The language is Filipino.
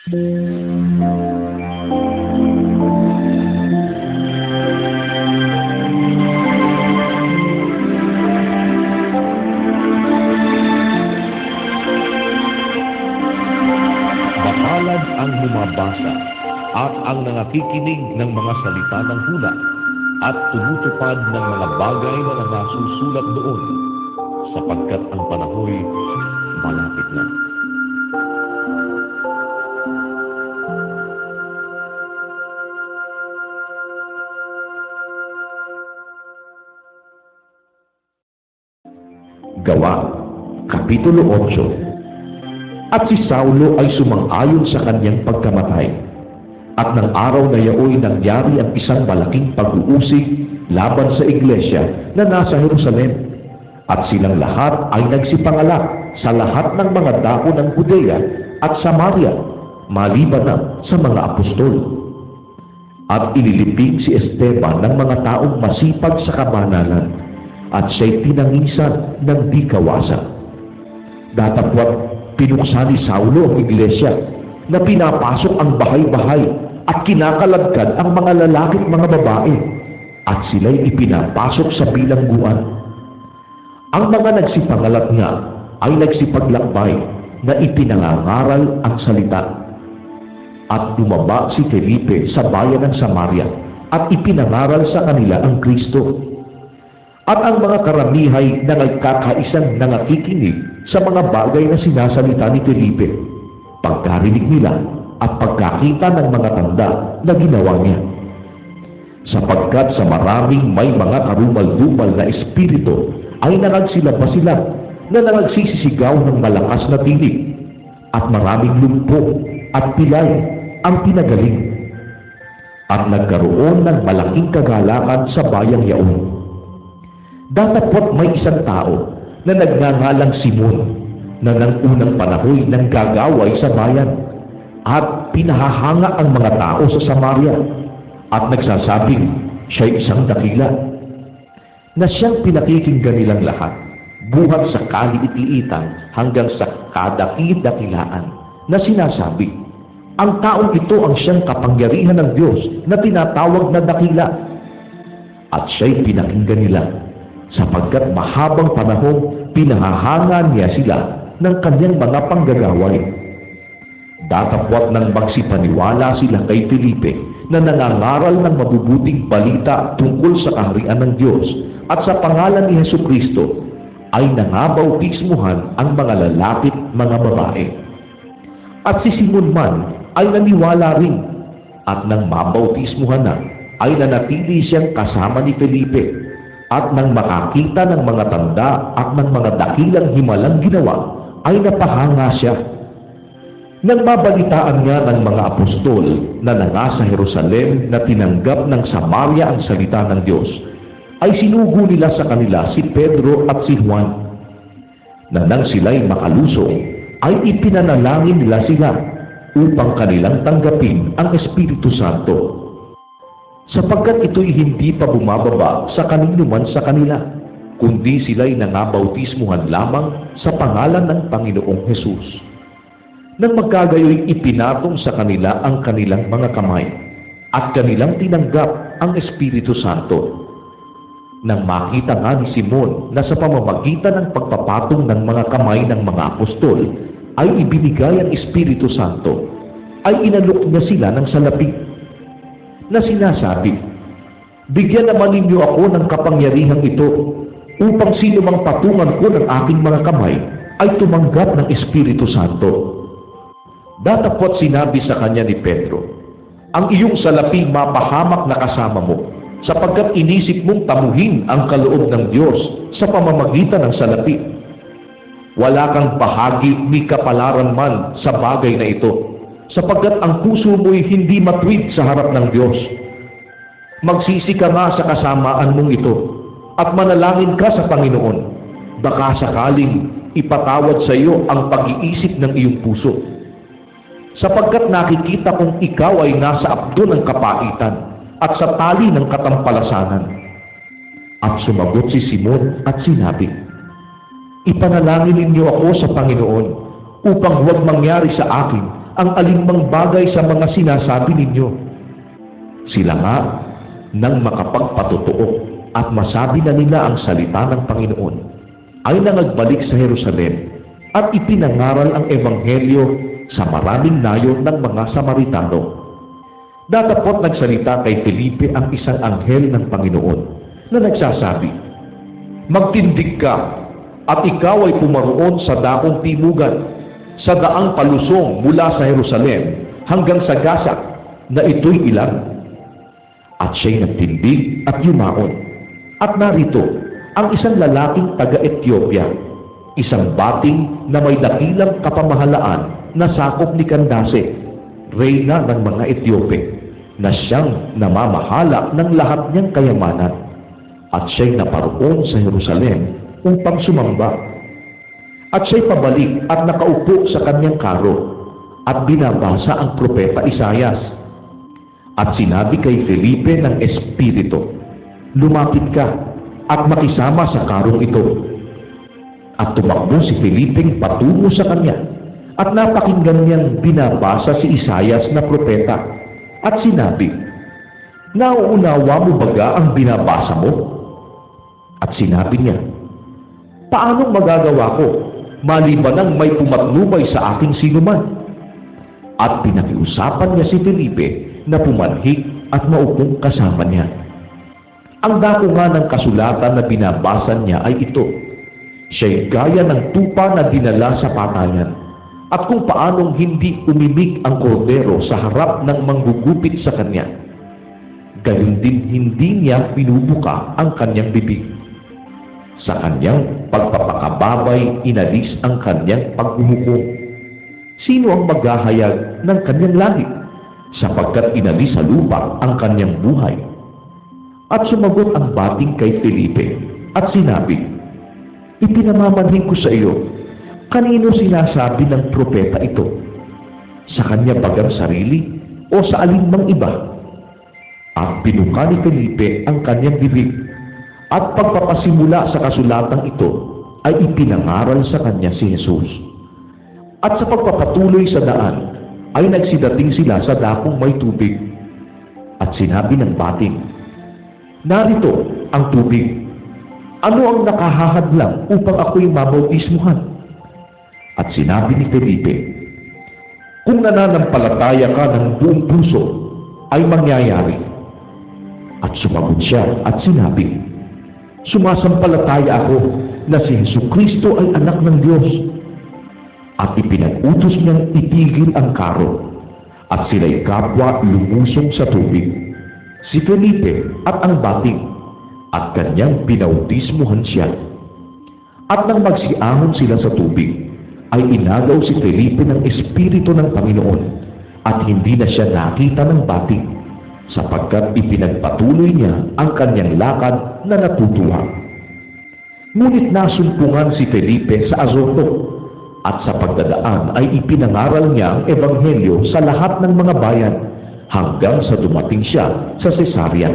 Mapalad ang bumabasa at ang nangakikinig ng mga salita ng hula at tumutupad ng mga bagay na nasusulat doon, sapagkat ang panahoy malapit na. Gawa, Kapitulo 8. At si Saulo ay sumang-ayon sa kanyang pagkamatay. At ng araw na yaoy nangyari ang isang malaking pag-uusig laban sa iglesia na nasa Jerusalem. At silang lahat ay nagsipangalak sa lahat ng mga dako ng Judea at Samaria, maliban na sa mga apostol. At inilibing si Esteban ng mga taong masipag sa kabanalan, at siya'y tinangisan ng di kawasan. Datapwat pinuksan ni Saulo ang iglesia na pinapasok ang bahay-bahay at kinakalagkad ang mga lalaki at mga babae, at sila'y ipinapasok sa bilangguan. Ang mga nagsipangalat nga ay nagsipaglakbay na ipinangangaral ang salita. At dumaba si Felipe sa bayan ng Samaria at ipinangaral sa kanila ang Kristo. At ang mga karamihay na nagkakaisang nangakikinig sa mga bagay na sinasalita ni Felipe, pagkarinig nila at pagkakita ng mga tanda na ginawa niya. Sapagkat sa maraming may mga karumal-dumal na espiritu ay nangagsilabas-silab na nangagsisisigaw ng malakas na tinig, at maraming lumpo at pilay ang pinagaling. At nagkaroon ng malaking kagalakan sa bayang yaon. Datapwat may isang tao na nagngangalang Simon na nang unang panahoy nang gagaway sa bayan, at pinahahanga ang mga tao sa Samaria, at nagsasabing siya'y isang dakila na siyang pinakikinggan nilang lahat, buhat sa kaliit-liitan hanggang sa kadakil-dakilaan, na sinasabi, ang taong ito ang siyang kapangyarihan ng Diyos na tinatawag na dakila. At siya'y pinakinggan nila, sapagkat mahabang panahon pinahahanga niya sila ng kanyang mga panggagaway. Datapwat nang magsipaniwala sila kay Felipe na nangangaral ng mabubuting balita tungkol sa kaharian ng Diyos at sa pangalan ni Jesucristo, ay nangabautismuhan ang mga lalaki at mga babae. At si Simon man ay naniwala rin, at nang mabautismuhan na ay nanatili siyang kasama ni Felipe. At nang makakita ng mga tanda at ng mga dakilang himalang ginawa, ay napahanga siya. Nang mabalitaan nga ng mga apostol na nasa Jerusalem na tinanggap ng Samaria ang salita ng Diyos, ay sinugo nila sa kanila si Pedro at si Juan, na nang sila'y makalusong, ay ipinanalangin nila sila upang kanilang tanggapin ang Espiritu Santo, sapagkat ito'y hindi pa bumababa sa kaninuman sa kanila, kundi sila'y nangabautismuhan lamang sa pangalan ng Panginoong Hesus. Nang magkagayoy, ipinatong sa kanila ang kanilang mga kamay, at kanilang tinanggap ang Espiritu Santo. Nang makita nga ni Simon na sa pamamagitan ng pagpapatong ng mga kamay ng mga apostol ay ibinigay ang Espiritu Santo, ay inalok niya sila ng salapi, na sinasabi, bigyan naman ninyo ako ng kapangyarihang ito, upang sino mang patungan ko ng aking mga kamay ay tumanggap ng Espiritu Santo. Datapwat sinabi sa kanya ni Pedro, ang iyong salapi mapahamak na kasama mo, sapagkat inisip mong tamuhin ang kaloob ng Diyos sa pamamagitan ng salapi. Wala kang bahagi ni kapalaran man sa bagay na ito, sapagkat ang puso mo'y hindi matuwid sa harap ng Diyos. Magsisi ka nga sa kasamaan mong ito, at manalangin ka sa Panginoon, baka sakaling ipatawad sa iyo ang pag-iisip ng iyong puso. Sapagkat nakikita kong ikaw ay nasa abdo ng kapaitan at sa tali ng katampalasanan. At sumagot si Simon at sinabi, ipanalangin ninyo ako sa Panginoon upang huwag mangyari sa akin ang alinmang bagay sa mga sinasabi ninyo. Sila nga, nang makapagpatotoo at masabi na nila ang salita ng Panginoon, ay nangagbalik sa Jerusalem at ipinangaral ang Ebanghelyo sa maraming nayon ng mga Samaritano. Datapot nagsalita kay Felipe ang isang anghel ng Panginoon na nagsasabi, "Magtindig ka at ikaw ay pumaroon sa dakong timugan, sa daang palusong mula sa Jerusalem hanggang sa Gaza, na ito'y ilan." At siya'y nagtindig at yumaon. At narito, ang isang lalaking taga-Ethiopia, isang bating na may dakilang kapamahalaan na sakop ni Candace, reyna ng mga Etiope, na siyang namamahala ng lahat niyang kayamanan. At siya'y naparoon sa Jerusalem upang sumamba. At siya'y pabalik at nakaupo sa kanyang karo at binabasa ang propeta Isaias. At sinabi kay Felipe ng Espiritu, "Lumapit ka at makisama sa karong ito." At tumakbo si Felipeng patungo sa kanya at napakinggan niyang binabasa si Isaias na propeta at sinabi, "Nauunawa mo baga ang binabasa mo?" At sinabi niya, "Paanong magagawa ko maliban ng may pumatnubay sa aking sinuman?" At pinakiusapan niya si Felipe na pumanhik at maupong kasama niya. Ang dako nga ng kasulatan na binabasa niya ay ito. Siya'y gaya ng tupa na dinala sa patayan, at kung paanong hindi umimik ang kordero sa harap ng manggugupit sa kanya, gayon din hindi niya pinubuka ang kanyang bibig. Sa kanyang pagpapakababay, inalis ang kanyang paghuhukom. Sino ang maghahayag ng kanyang langit? Sapagkat inalis sa lupa ang kanyang buhay. At sumagot ang bating kay Felipe at sinabi, "Ipinamamanhig ko sa iyo, kanino sinasabi ng propeta ito? Sa kanya bagang sarili o sa alinmang iba?" At binuka ni Felipe ang kanyang bibig, at pagpapasimula sa kasulatang ito ay ipinangaral sa kanya si Jesus. At sa pagpapatuloy sa daan, ay nagsidating sila sa dakong may tubig. At sinabi ng bating, "Narito ang tubig. Ano ang nakahahadlang upang ako'y mabautismuhan?" At sinabi ni Felipe, "Kung nananampalataya ka ng buong puso, ay mangyayari." At sumagot siya at sinabi, "Sumasampalataya ako na si Jesucristo ay anak ng Diyos." At ipinag-utos niyang itigil ang karo, at sila'y kapwa lumusong sa tubig, si Felipe at ang bating, at kanyang pinautismuhan siya. At nang magsiahon sila sa tubig, ay inagaw si Felipe ng Espiritu ng Panginoon, at hindi na siya nakita ng bating, sapagkat ipinagpatuloy niya ang kanyang lakad na natutuwa. Ngunit nasumpungan si Felipe sa Azoto, at sa pagdadaan ay ipinangaral niya ang Ebanghelyo sa lahat ng mga bayan hanggang sa dumating siya sa Cesarea.